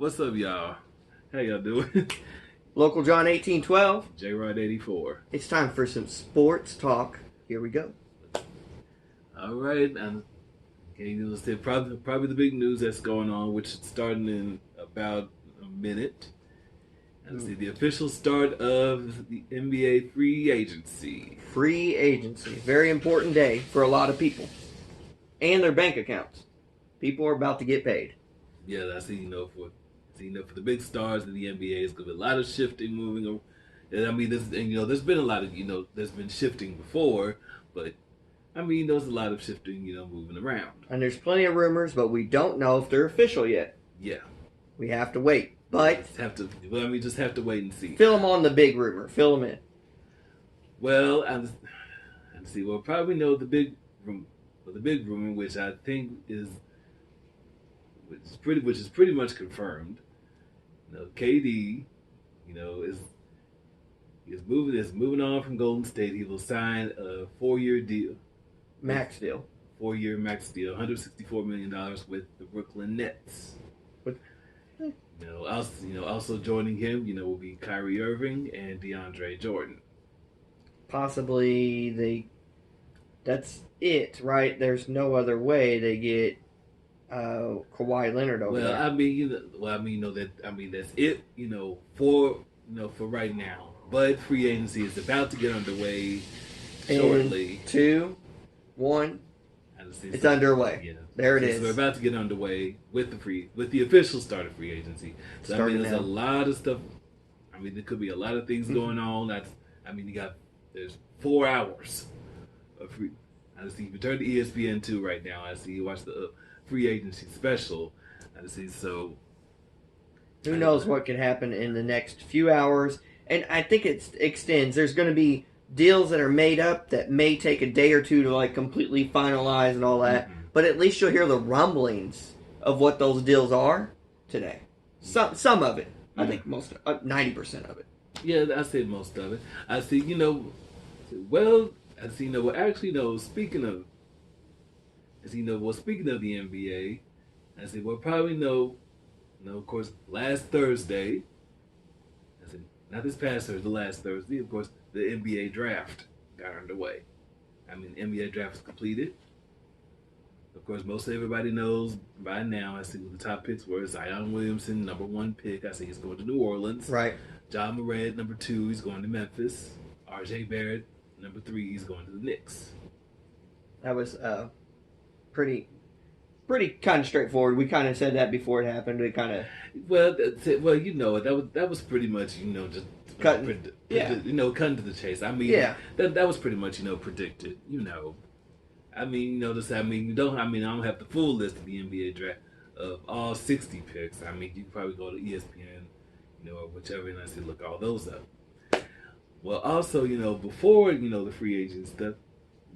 What's up, y'all? How y'all doing? Local John 1812. Jrod 84. It's time for some sports talk. Here we go. All right, and okay, let's say probably the big news that's going on, which is starting in about a minute. And see the official start of the NBA free agency. Free agency. Very important day for a lot of people. And their bank accounts. People are about to get paid. Yeah, I see. For the big stars in the NBA, it's going to be a lot of shifting, moving. And I mean, there's been a lot of there's been shifting before, but I mean, there's a lot of shifting, moving around. And there's plenty of rumors, but we don't know if they're official yet. Yeah, we have to wait. But just have to wait and see. Fill them on the big rumor. Fill them in. Well, and see. We'll probably know the big rumor, which I think which is pretty much confirmed. KD, is moving on from Golden State. He will sign a 4-year deal, max deal, $164 million with the Brooklyn Nets. Also joining him, will be Kyrie Irving and DeAndre Jordan. Possibly that's it, right? There's no other way they get Kawhi Leonard over there. That's it, for right now. But free agency is about to get underway shortly. 2, 1. It's underway. Yeah. There it is. So we're about to get underway with the official start of free agency. So there's a lot of stuff. There could be a lot of things going on. There's 4 hours of free. I see you turn to ESPN2 right now. I see you watch the free agency special. I see. So who knows what could happen in the next few hours? And I think it extends. There's going to be deals that are made up that may take a day or two to completely finalize and all that. Mm-hmm. But at least you'll hear the rumblings of what those deals are today. Some of it. I think 90% of it. Yeah, I said most of it. I see. Speaking of the NBA, I said we'll probably know. Of course, last Thursday. I said not this past Thursday, last Thursday. Of course, the NBA draft got underway. The NBA draft was completed. Of course, most everybody knows by now. I see who the top picks were. Zion Williamson, number 1 pick. I see he's going to New Orleans. Right. John Morant, number 2, he's going to Memphis. R.J. Barrett, number 3, he's going to the Knicks. That was pretty kind of straightforward. We kind of said that before it happened. We kind of that was pretty much just cutting to the chase. That was pretty much predicted. I don't have the full list of the NBA draft of all 60 picks. You can probably go to ESPN, or whichever, and I say look all those up. Well, also, before the free agent stuff,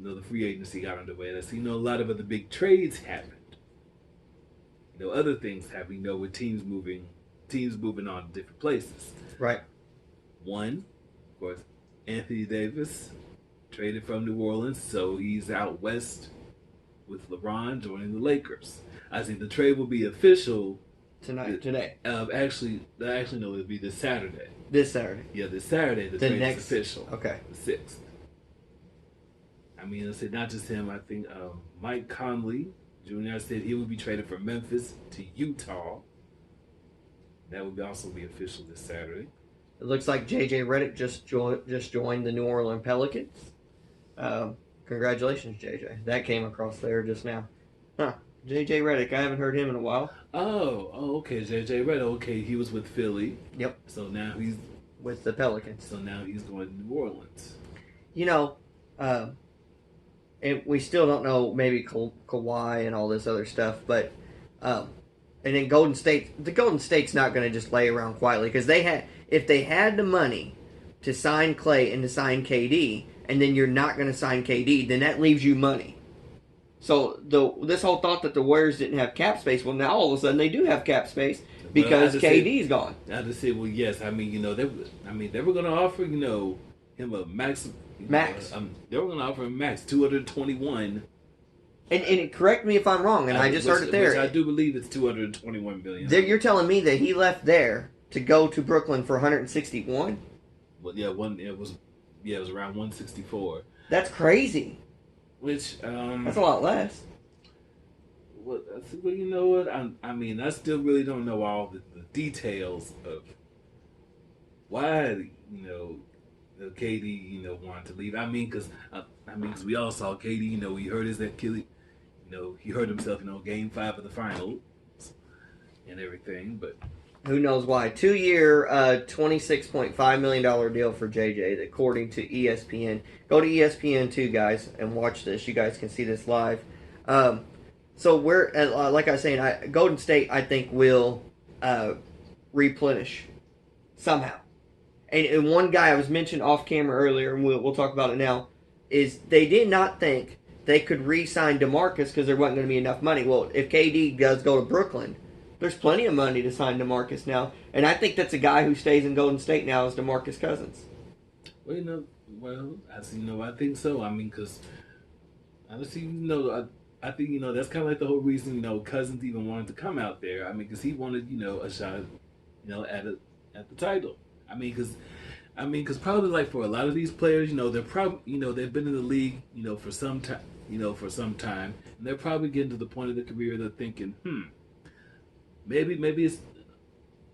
the free agency got underway. I see, a lot of other big trades happened. Other things happening. With teams moving on to different places. Right. One, of course, Anthony Davis traded from New Orleans, so he's out west with LeBron joining the Lakers. I think the trade will be official today. Actually, no, it'll be this Saturday. This Saturday. Yeah, this Saturday. The trade is official. Okay. The 6th. I said not just him. I think Mike Conley Jr. said he would be traded from Memphis to Utah. That would also be official this Saturday. It looks like J.J. Redick just joined the New Orleans Pelicans. Congratulations, J.J. That came across there just now. Huh. J.J. Redick, I haven't heard him in a while. Oh, okay. J.J. Redick, okay. He was with Philly. Yep. So now he's with the Pelicans. So now he's going to New Orleans. And we still don't know maybe Kawhi and all this other stuff, but and then the Golden State's not going to just lay around quietly because if they had the money to sign Clay and to sign KD, and then you're not going to sign KD, then that leaves you money. So this whole thought that the Warriors didn't have cap space, well, now all of a sudden they do have cap space because KD's gone. I just said, well, yes. They were going to offer him a max. Max. They were going to offer him max $221 And correct me if I'm wrong, and I just heard it there. Which I do believe it's $221 billion. You're telling me that he left there to go to Brooklyn for 161? Well, yeah, it was around 164. That's crazy. Which that's a lot less. Well, you know what? I still really don't know all the details of why KD wanted to leave. Because we all saw KD. He hurt his Achilles. He hurt himself. Game 5 of the finals and everything. But who knows why? 2-year, $26.5 million deal for JJ, according to ESPN. Go to ESPN too, guys, and watch this. You guys can see this live. So we're like I was saying, Golden State I think will replenish somehow. And one guy I was mentioned off camera earlier, and we'll talk about it now, is they did not think they could re-sign DeMarcus because there wasn't going to be enough money. Well, if KD does go to Brooklyn, there's plenty of money to sign DeMarcus now. And I think that's a guy who stays in Golden State now is DeMarcus Cousins. Well, I think so. Because honestly, I think, that's kind of like the whole reason, Cousins even wanted to come out there. Because he wanted, a shot, at the title. Because probably like for a lot of these players, they're probably, they've been in the league, for some time, and they're probably getting to the point of their career they're thinking, maybe it's,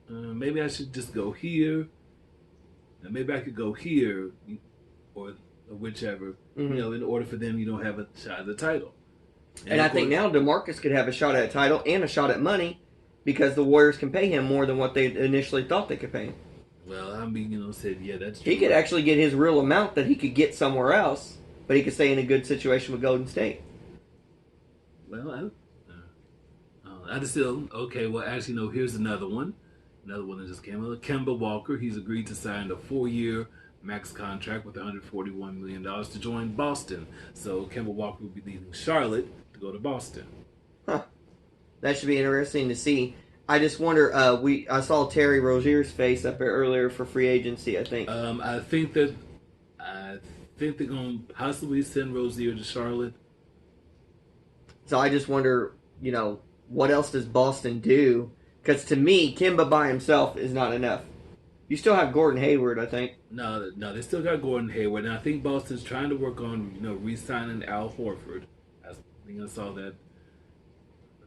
maybe I should just go here, and maybe I could go here, or whichever, in order for them, have a shot at the title. And I think now DeMarcus could have a shot at a title and a shot at money because the Warriors can pay him more than what they initially thought they could pay him. Well, that's true. He could actually get his real amount that he could get somewhere else, but he could stay in a good situation with Golden State. Well, I just feel, okay, well, actually, here's another one. Another one that just came out. Kemba Walker, he's agreed to sign a 4-year max contract with $141 million to join Boston. So Kemba Walker will be leaving Charlotte to go to Boston. Huh. That should be interesting to see. I just wonder. I saw Terry Rozier's face up there earlier for free agency. I think. I think they're going to possibly send Rozier to Charlotte. So I just wonder, what else does Boston do? Because to me, Kemba by himself is not enough. You still have Gordon Hayward, I think. No, they still got Gordon Hayward, and I think Boston's trying to work on, re-signing Al Horford. I think I saw that.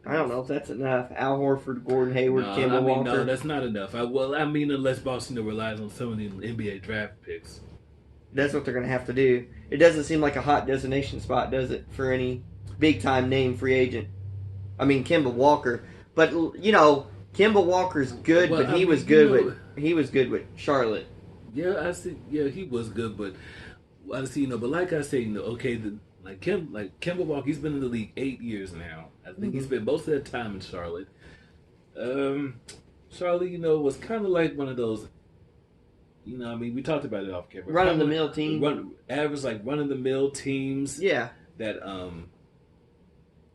I don't know if that's enough. Al Horford, Gordon Hayward, Kemba Walker. No, that's not enough. Unless Boston relies on some of the NBA draft picks. That's what they're going to have to do. It doesn't seem like a hot destination spot, does it, for any big-time name free agent? Kemba Walker. But, Kemba Walker's good, but he was good with Charlotte. Yeah, I see. Yeah, he was good, but I see. But like I say, okay, Kemba Walker, he's been in the league 8 years now. I think he spent most of that time in Charlotte. Charlotte, was kind of like one of those. We talked about it off camera. Run-of-the-mill team. Average, run-of-the-mill teams. Yeah. That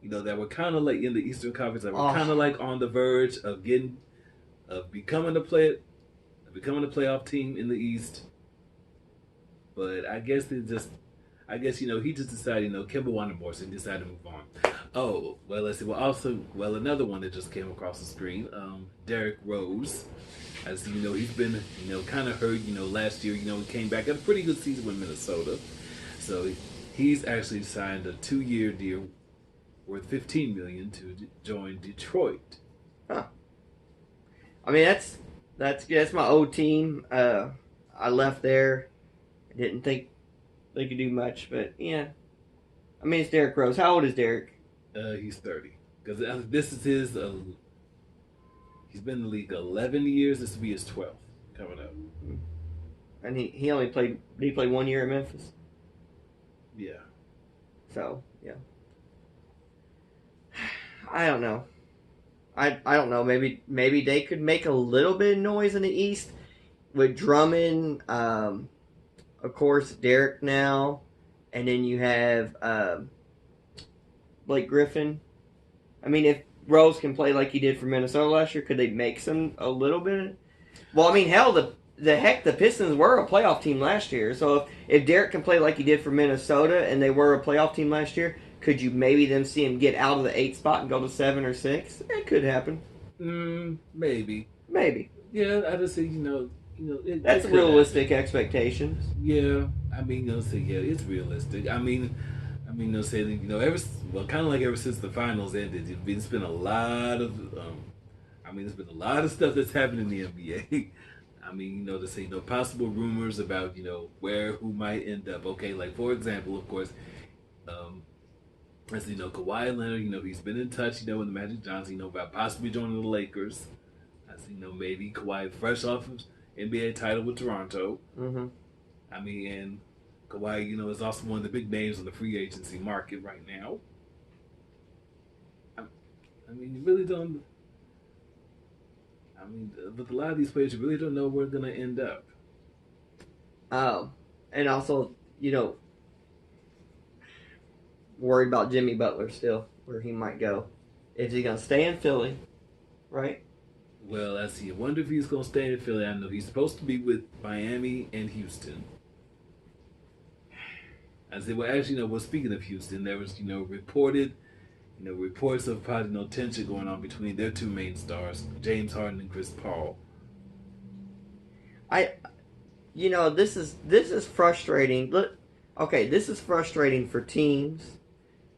that were kind of like in the Eastern Conference, that were kind of like on the verge of becoming a playoff team in the East. But I guess he just decided, Kemba wanted more, so he decided to move on. Oh, well, let's see. Well, another one that just came across the screen, Derrick Rose. As he's been, kind of hurt, last year, he came back at a pretty good season with Minnesota. So he's actually signed a 2-year deal worth $15 million to join Detroit. Huh. That's my old team. I left there. I didn't think they could do much, but yeah. It's Derrick Rose. How old is Derrick? He's 30. Because this is his. He's been in the league 11 years. This will be his 12th coming up. And he only played. Did he play 1 year at Memphis? Yeah. So yeah. I don't know. I don't know. Maybe they could make a little bit of noise in the East with Drummond. Of course, Derek now, and then you have Blake Griffin. If Rose can play like he did for Minnesota last year, could they make a little bit? Well, hell, the Pistons were a playoff team last year. So if Derek can play like he did for Minnesota, and they were a playoff team last year, could you maybe then see him get out of the 8 spot and go to 7 or 6? It could happen. Maybe. Yeah, I just say that's realistic expectations. Yeah, I mean, it's realistic. I mean, kind of like ever since the finals ended, it's been a lot of, there's been a lot of stuff that's happened in the NBA. I mean, to say, possible rumors about, who might end up. Okay, like for example, of course, as Kawhi Leonard, he's been in touch, with the Magic Johnson, about possibly joining the Lakers. As maybe Kawhi fresh off of NBA title with Toronto. Mm-hmm. I mean, and Kawhi, is also one of the big names on the free agency market right now. I mean, you really don't. I mean, with a lot of these players, you really don't know where they're going to end up. And also, worried about Jimmy Butler still, where he might go. Is he going to stay in Philly, right? Well, I see. I wonder if he's going to stay in Philly. I know he's supposed to be with Miami and Houston. I said, well, actually, speaking of Houston, there was, reports of probably tension going on between their two main stars, James Harden and Chris Paul. This is frustrating. Look, okay, this is frustrating for teams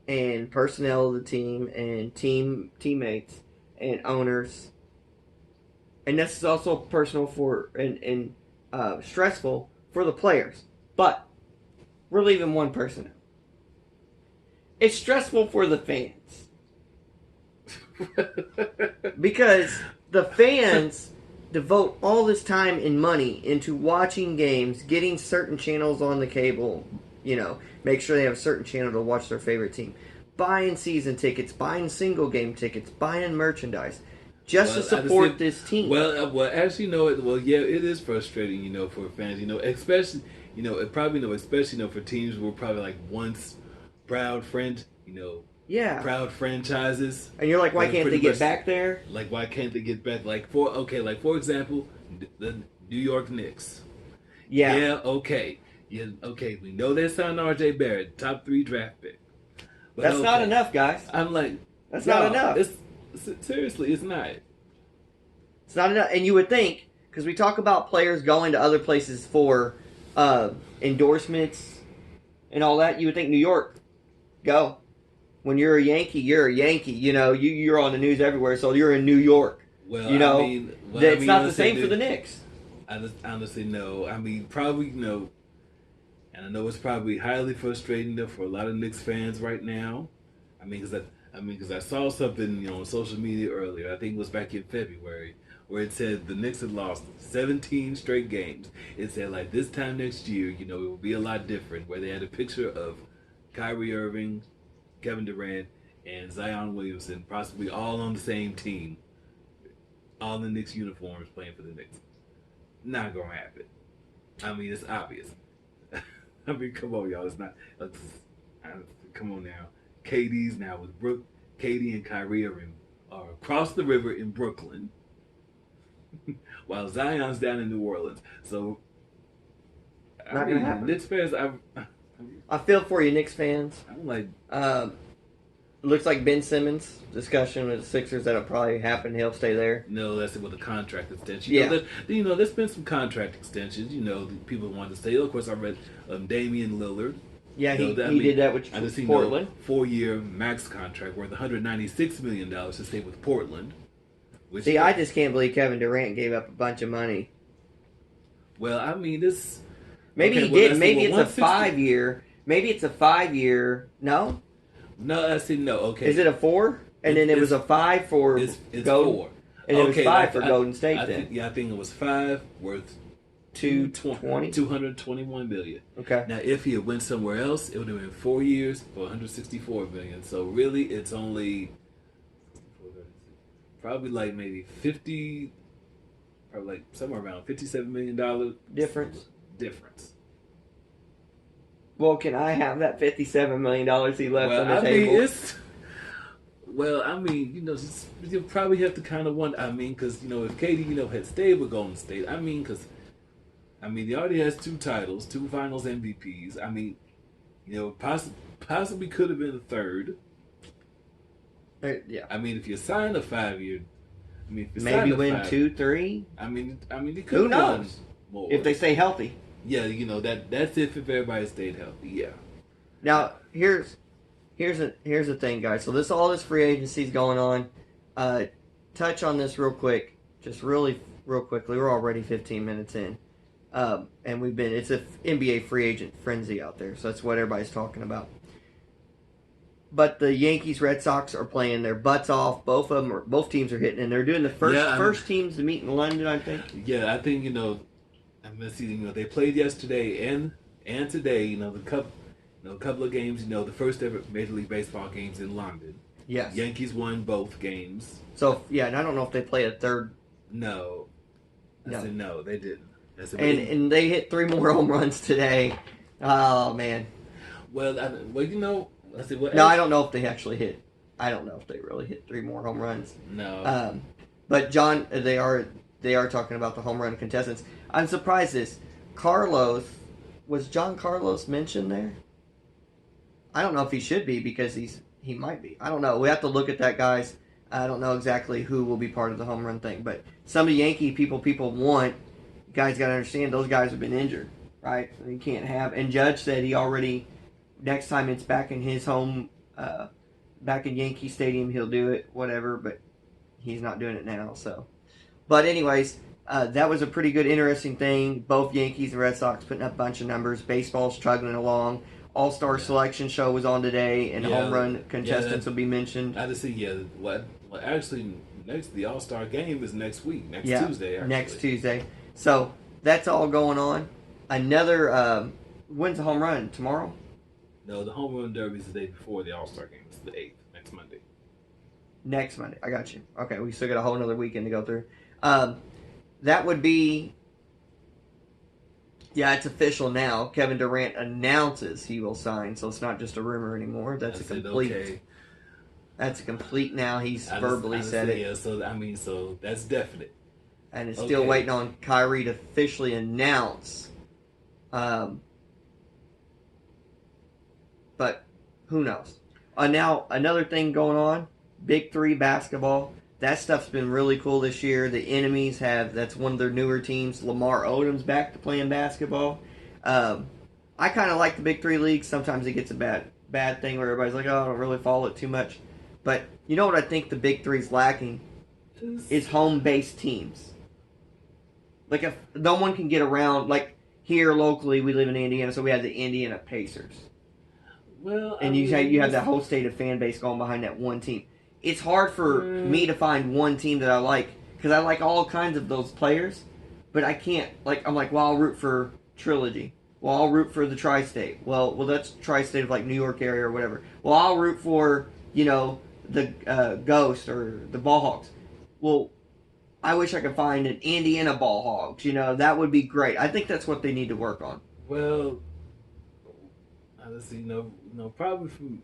and personnel of the team and teammates and owners. And this is also personal and stressful for the players. But we're leaving one person out. It's stressful for the fans. Because the fans devote all this time and money into watching games, getting certain channels on the cable, make sure they have a certain channel to watch their favorite team, buying season tickets, buying single game tickets, buying merchandise, just to support this team. Well, actually, it is frustrating, for fans, especially, especially, for teams who were probably like once proud proud franchises. And you're like, why can't they get back there? Like, why can't they get back? For example, the New York Knicks. Yeah. Yeah, okay. Yeah, okay. We know they signed R.J. Barrett, top 3 draft pick. But that's not enough, guys. I'm like, that's not enough. Seriously, it's not. It's not enough. And you would think, because we talk about players going to other places for endorsements and all that, you would think New York, go. When you're a Yankee, you're a Yankee. You're on the news everywhere, so you're in New York. Well, it's not the same for the Knicks. I honestly know. I mean, probably, and I know it's probably highly frustrating for a lot of Knicks fans right now. Because I saw something, on social media earlier. I think it was back in February, where it said the Knicks had lost 17 straight games. It said, like, this time next year, it will be a lot different, where they had a picture of Kyrie Irving, Kevin Durant, and Zion Williamson, possibly all on the same team, all in the Knicks uniforms playing for the Knicks. Not gonna happen. I mean, it's obvious. I mean, come on, y'all. It's not. Come on now. KD's now with KD and Kyrie are across the river in Brooklyn, while Zion's down in New Orleans. So, not gonna happen. Knicks fans, I feel for you, Knicks fans. I'm like, looks like Ben Simmons discussion with the Sixers that'll probably happen. He'll stay there. No, that's it with a contract extension. Yeah. There's been some contract extensions. People want to stay. Of course, I read Damian Lillard. Yeah, he did that with Portland. 4-year max contract worth $196 million to stay with Portland. I just can't believe Kevin Durant gave up a bunch of money. Well, I mean, this. Maybe he did. Maybe it's a 5-year. Maybe it's a 5-year. No? No, I see. No, okay. Is it a 4? And then it was a 5 for it's Golden? 4. And it was 5 for Golden State then? I think it was 5 worth $221 million. Okay. Now, if he had went somewhere else, it would have been 4 years for $164 million. So really, it's only probably like maybe 50, probably like somewhere around $57 million difference. Well, can I have that $57 million he left on the table? You'll probably have to kind of wonder. Because if KD, had stayed with Golden State, because I mean, he already has 2 titles, 2 Finals MVPs. I mean, possibly could have been a third. Yeah. I mean, if you sign a 5-year, maybe win 2, 3. I mean, he could. Who knows? More if they stay healthy. Yeah, that's if everybody stayed healthy. Yeah. Now here's the thing, guys. So all this free agency is going on. Touch on this real quick, just real quickly. We're already 15 minutes in, and it's an NBA free agent frenzy out there. So that's what everybody's talking about. But the Yankees, Red Sox are playing their butts off. Both teams are hitting, and they're doing the first teams to meet in London, I think. Yeah, I think I'm gonna see. They played yesterday and today. A couple of games. The first ever Major League Baseball games in London. Yes. Yankees won both games. So yeah, and I don't know if they played a third. No. I said no, they didn't. And they hit 3 more home runs today. Oh man. Well, I said, no, I don't know if they actually hit. I don't know if they really hit 3 more home runs. No. But John, they are talking about the home run contestants. I'm surprised was John Carlos mentioned there? I don't know if he should be because he might be. I don't know. We have to look at that, guys. I don't know exactly who will be part of the home run thing, but some of the Yankee people want. You guys got to understand those guys have been injured, right? So you can't have. And Judge said he already. Next time it's back in his home, back in Yankee Stadium, he'll do it. Whatever, but he's not doing it now. So, but anyways, that was a pretty good, interesting thing. Both Yankees and Red Sox putting up a bunch of numbers. Baseball's struggling along. All-Star selection show was on today, and home run contestants will be mentioned. I just see, well, actually, the All-Star game is next week, Tuesday. Actually. Next Tuesday. So that's all going on. Another, when's the home run? Tomorrow? No, the home run derby is the day before the All-Star game. It's the 8th, next Monday. Next Monday. I got you. Okay, we still got a whole another weekend to go through. That would be... Yeah, it's official now. Kevin Durant announces he will sign, so it's not just a rumor anymore. That's complete. Okay. That's complete now. He's verbally said it. Yeah, so that's definite. And it's still waiting on Kyrie to officially announce. But who knows? Now, another thing going on, Big 3 basketball. That stuff's been really cool this year. The Enemies that's one of their newer teams. Lamar Odom's back to playing basketball. I kind of like the Big 3 leagues. Sometimes it gets a bad thing where everybody's like, oh, I don't really follow it too much. But you know what I think the Big 3's lacking? Is home-based teams. Like, if no one can get around, like here locally, we live in Indiana, so we have the Indiana Pacers. Well, and you have that whole state of fan base going behind that one team. It's hard for me to find one team that I like because I like all kinds of those players, but I can't. I'm like, well, I'll root for Trilogy. Well, I'll root for the Tri-State. Well, that's Tri-State of like New York area or whatever. Well, I'll root for the Ghost or the Ball Hogs. Well, I wish I could find an Indiana Ball Hogs. That would be great. I think that's what they need to work on. Well, honestly, probably from.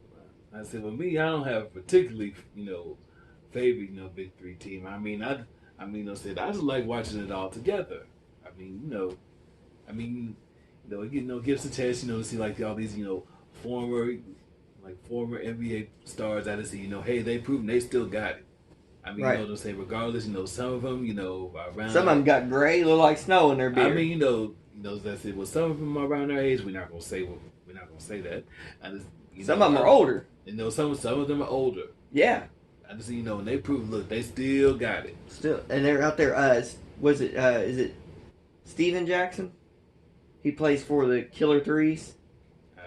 I said, with me, I don't have a particularly, favorite, Big 3 team. I just like watching it all together. It gives a chance, to see like all these, former NBA stars. I just see, hey, they proven they still got it. Right. They'll say regardless, some of them, around. Some of them got gray, look like snow in their beard. I said, well, some of them are around our age. We're not gonna say that. Some of them are older. Some of them are older. Yeah. I just and they prove. Look, they still got it. Still, and they're out there. Is it Steven Jackson? He plays for the Killer Threes.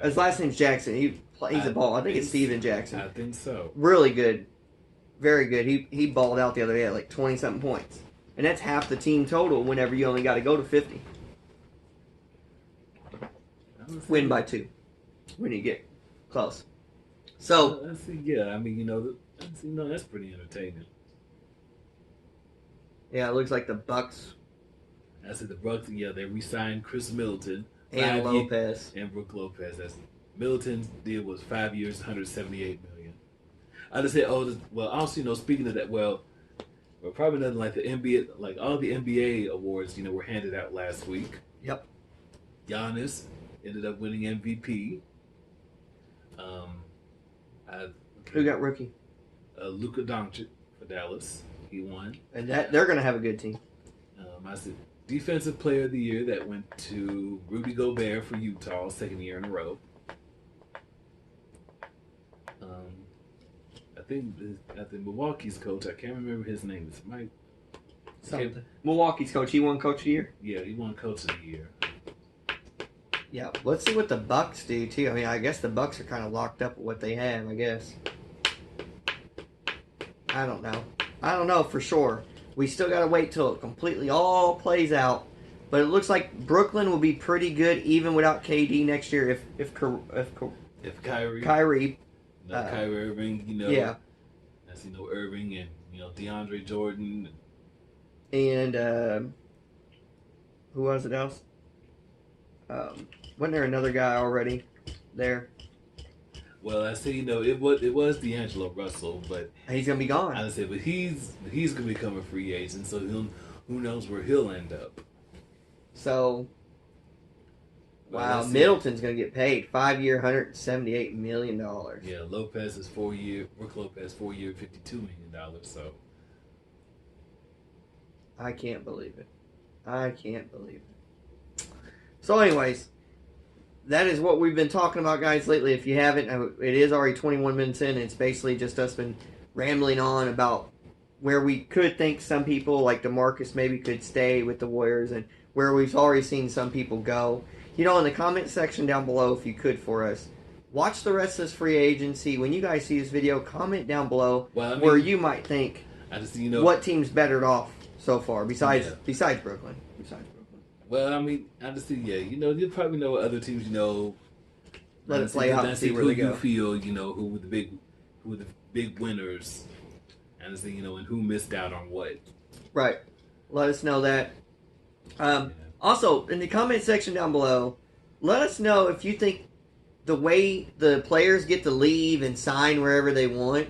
His last name's Jackson. He's a ball. I think it's Steven Jackson. I think so. Really good, very good. He balled out the other day at like 20-something points, and that's half the team total. Whenever you only got to go to 50, win by 2 when you get close. So let's see. Yeah, that's pretty entertaining. Yeah, it looks like the Bucks. I said the Bucks. Yeah, they re-signed Chris Middleton and Lopez and Brook Lopez. Middleton's deal was 5 years, $178 million. I just said, also, speaking of that, probably nothing like the NBA, like all the NBA awards, were handed out last week. Yep. Giannis ended up winning MVP. Who got rookie? Luka Doncic for Dallas. He won. And they're going to have a good team. I said Defensive Player of the Year that went to Rudy Gobert for Utah, second year in a row. I think Milwaukee's coach, I can't remember his name. It's Mike. Something. Milwaukee's coach, he won Coach of the Year? Yeah, he won Coach of the Year. Yeah, let's see what the Bucks do too. I mean, I guess the Bucks are kind of locked up with what they have, I guess. I don't know for sure. We still got to wait till it completely all plays out. But it looks like Brooklyn will be pretty good even without KD next year if Kyrie. Kyrie Irving, Yeah. That's, Irving and, DeAndre Jordan. And who was it else? Wasn't there another guy already there? Well, I say it was D'Angelo Russell, but he's gonna be gone. I say, but he's gonna become a free agent, so who knows where he'll end up. So, wow, Middleton's gonna get paid 5-year, $178 million. Yeah, Lopez is 4-year. Brook Lopez 4-year, $52 million. So, I can't believe it. So, anyways, that is what we've been talking about, guys, lately. If you haven't, it is already 21 minutes in, and it's basically just us been rambling on about where we could think some people, like DeMarcus, maybe could stay with the Warriors, and where we've already seen some people go. In the comment section down below, if you could for us, watch the rest of this free agency. When you guys see this video, comment down below where you might think what team's bettered off so far, besides Brooklyn. Well, I just think, you'll probably know what other teams, let it play out and see where they go. Who you feel, who were the big winners, and and who missed out on what. Right. Let us know that. Also, in the comment section down below, let us know if you think the way the players get to leave and sign wherever they want,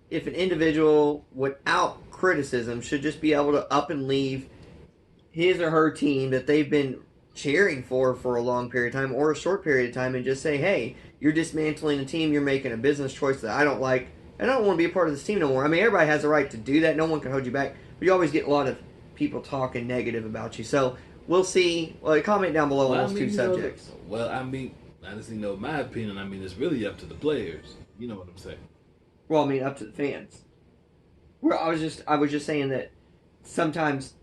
if an individual, without criticism, should just be able to up and leave his or her team that they've been cheering for a long period of time or a short period of time and just say, hey, you're dismantling a team, you're making a business choice that I don't like, and I don't want to be a part of this team no more. Everybody has a right to do that. No one can hold you back. But you always get a lot of people talking negative about you. So we'll see. Well, comment down below on those two subjects. Honestly, my opinion, it's really up to the players. You know what I'm saying? Well, up to the fans. Well, I was just saying that sometimes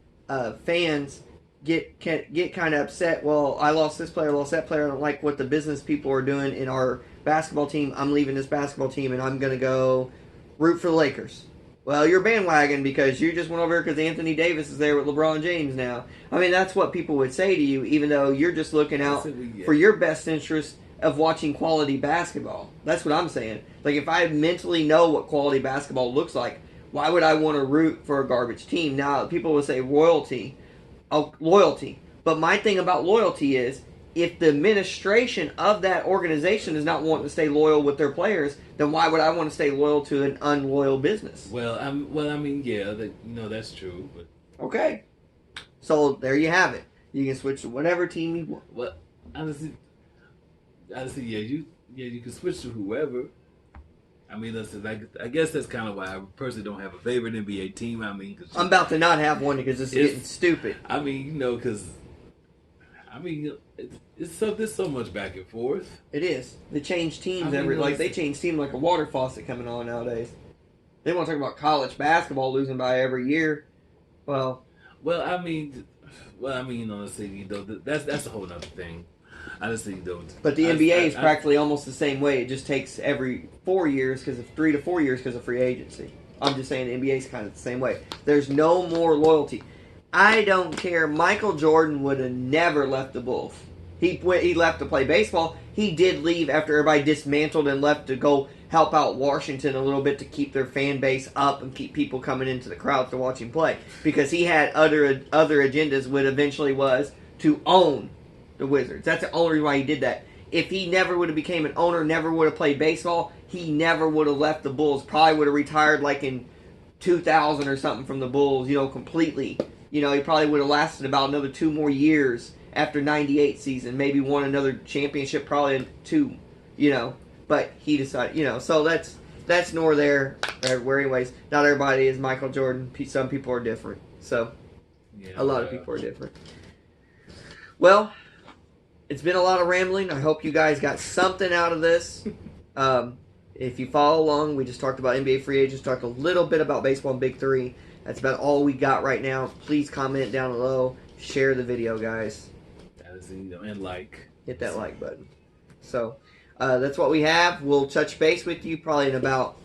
fans get kind of upset. Well, I lost this player, lost that player. I don't like what the business people are doing in our basketball team. I'm leaving this basketball team, and I'm going to go root for the Lakers. Well, you're bandwagon because you just went over here because Anthony Davis is there with LeBron James now. That's what people would say to you, even though you're just looking out for your best interest of watching quality basketball. That's what I'm saying. Like, if I mentally know what quality basketball looks like, why would I want to root for a garbage team? Now, people will say loyalty. But my thing about loyalty is, if the administration of that organization is not wanting to stay loyal with their players, then why would I want to stay loyal to an unloyal business? That's true. But okay, so there you have it. You can switch to whatever team you want. Well, honestly, you can switch to whoever. Listen, I guess that's kind of why I personally don't have a favorite NBA team. Cause I'm about to not have one because it's getting stupid. Because there's so much back and forth. It is. They change teams they change teams like a water faucet coming on nowadays. They want to talk about college basketball losing by every year. Let's say that's a whole other thing. I just think But the NBA is practically almost the same way. It just takes every 4 years because of 3 to 4 years because of free agency. I'm just saying the NBA is kind of the same way. There's no more loyalty. I don't care. Michael Jordan would have never left the Bulls. He left to play baseball. He did leave after everybody dismantled and left to go help out Washington a little bit to keep their fan base up and keep people coming into the crowd to watch him play. Because he had other agendas, which eventually was to own the Wizards. That's the only reason why he did that. If he never would have became an owner, never would have played baseball, he never would have left the Bulls. Probably would have retired like in 2000 or something from the Bulls, completely. He probably would have lasted about another 2 more years after '98 season, maybe won another championship, probably in 2, but he decided, so that's nor there everywhere. Anyways, not everybody is Michael Jordan. Some people are different. So, a lot of people are different. Well, it's been a lot of rambling. I hope you guys got something out of this. If you follow along, we just talked about NBA free agents, talked a little bit about baseball and Big Three. That's about all we got right now. Please comment down below. Share the video, guys. And like. Hit that like button. So, that's what we have. We'll touch base with you probably in about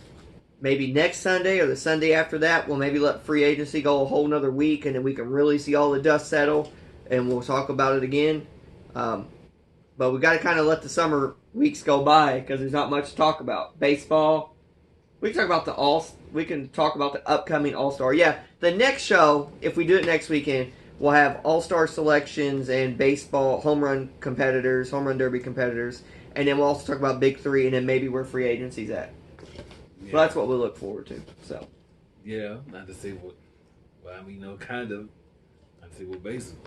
maybe next Sunday or the Sunday after that. We'll maybe let free agency go a whole nother week, and then we can really see all the dust settle, and we'll talk about it again. But we got to kind of let the summer weeks go by because there's not much to talk about. Baseball. We can talk about we can talk about the upcoming All-Star. Yeah, the next show, if we do it next weekend, we'll have All-Star selections and baseball home run derby competitors, and then we'll also talk about Big Three and then maybe where free agency's at. Yeah. So that's what we look forward to. So. Yeah, not to say what. Well, I mean, kind of. Not to say what baseball.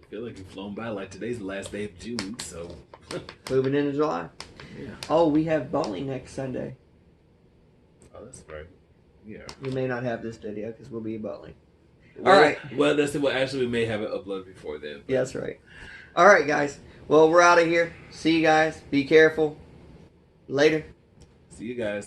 I feel like you've flown by. Like today's the last day of June, so. Moving into July. Yeah. Oh, we have bowling next Sunday. Oh, that's right. Yeah. We may not have this video because we'll be bowling. Well, all right. Well, that's it. Well, actually, we may have it uploaded before then. Yeah, that's right. All right, guys. Well, we're out of here. See you guys. Be careful. Later. See you guys.